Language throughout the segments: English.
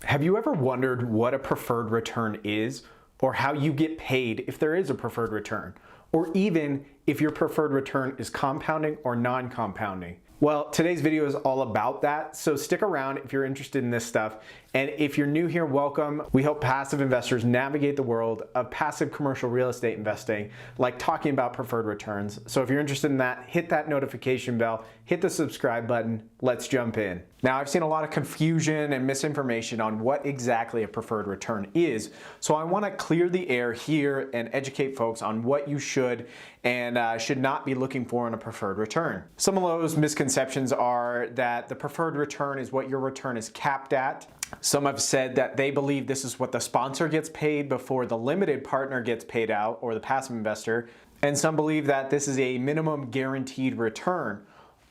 Have you ever wondered what a preferred return is, or how you get paid if there is a preferred return, or even if your preferred return is compounding or non-compounding? Well, today's video is all about that, so stick around if you're interested in this stuff. And if you're new here, welcome. We help passive investors navigate the world of passive commercial real estate investing, like talking about preferred returns. So if you're interested in that, hit that notification bell, hit the subscribe button, let's jump in. Now, I've seen a lot of confusion and misinformation on what exactly a preferred return is, so I want to clear the air here and educate folks on what you should and should not be looking for in a preferred return. Some of those misconceptions are that the preferred return is what your return is capped at. Some have said that they believe this is what the sponsor gets paid before the limited partner gets paid out, or the passive investor. And some believe that this is a minimum guaranteed return.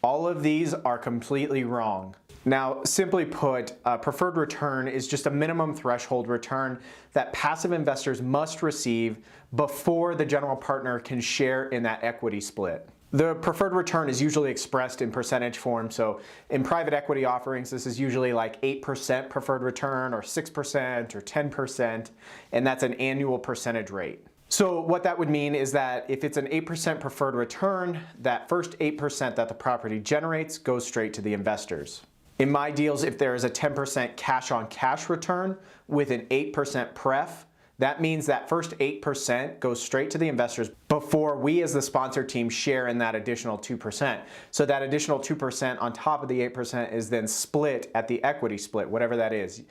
All of these are completely wrong. Now, simply put, a preferred return is just a minimum threshold return that passive investors must receive before the general partner can share in that equity split. The preferred return is usually expressed in percentage form. So in private equity offerings, this is usually like 8% preferred return, or 6% or 10%, and that's an annual percentage rate. So what that would mean is that if it's an 8% preferred return, that first 8% that the property generates goes straight to the investors. In my deals, if there is a 10% cash on cash return with an 8% pref, that means that first 8% goes straight to the investors before we as the sponsor team share in that additional 2%. So that additional 2% on top of the 8% is then split at the equity split, whatever that is.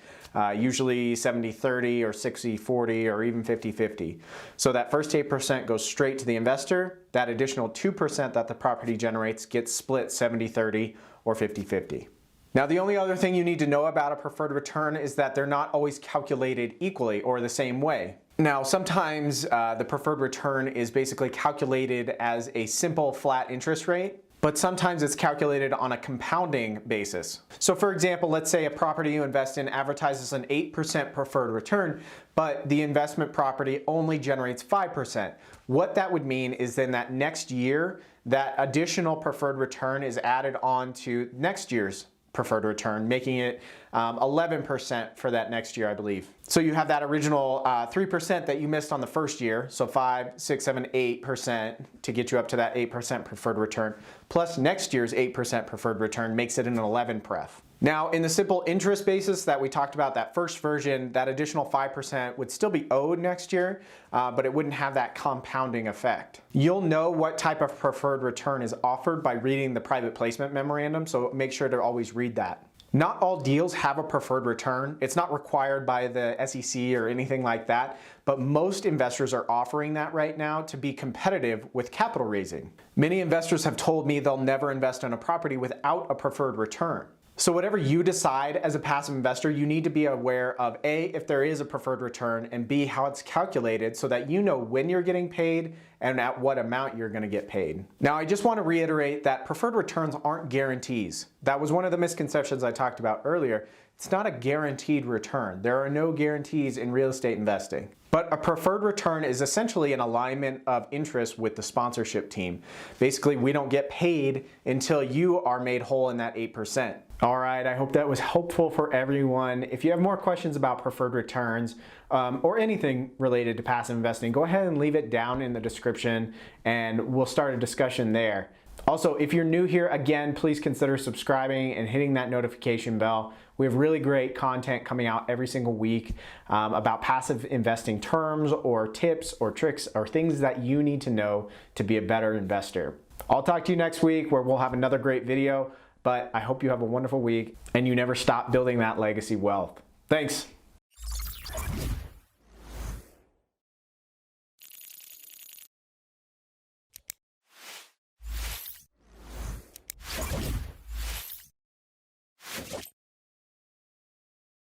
Usually 70-30 or 60-40 or even 50-50. So that first 8% goes straight to the investor. That additional 2% that the property generates gets split 70-30 or 50-50. Now, the only other thing you need to know about a preferred return is that they're not always calculated equally or the same way. Now, sometimes the preferred return is basically calculated as a simple flat interest rate, but sometimes it's calculated on a compounding basis. So for example, let's say a property you invest in advertises an 8% preferred return, but the investment property only generates 5%. What that would mean is then that next year, that additional preferred return is added on to next year's preferred return, making it 11% for that next year, I believe. So you have that original 3% that you missed on the first year, so 5, 6, 7, 8% to get you up to that 8% preferred return, plus next year's 8% preferred return makes it an 11 pref. Now, in the simple interest basis that we talked about, that first version, that additional 5% would still be owed next year, but it wouldn't have that compounding effect. You'll know what type of preferred return is offered by reading the private placement memorandum, so make sure to always read that. Not all deals have a preferred return. It's not required by the SEC or anything like that, but most investors are offering that right now to be competitive with capital raising. Many investors have told me they'll never invest in a property without a preferred return. So whatever you decide as a passive investor, you need to be aware of A, if there is a preferred return, and B, how it's calculated so that you know when you're getting paid and at what amount you're going to get paid. Now, I just want to reiterate that preferred returns aren't guarantees. That was one of the misconceptions I talked about earlier. It's not a guaranteed return. There are no guarantees in real estate investing. But a preferred return is essentially an alignment of interest with the sponsorship team. Basically, we don't get paid until you are made whole in that 8%. All right, I hope that was helpful for everyone. If you have more questions about preferred returns or anything related to passive investing, go ahead and leave it down in the description and we'll start a discussion there. Also, if you're new here, again, please consider subscribing and hitting that notification bell. We have really great content coming out every single week about passive investing terms or tips or tricks or things that you need to know to be a better investor. I'll talk to you next week where we'll have another great video, but I hope you have a wonderful week and you never stop building that legacy wealth. Thanks.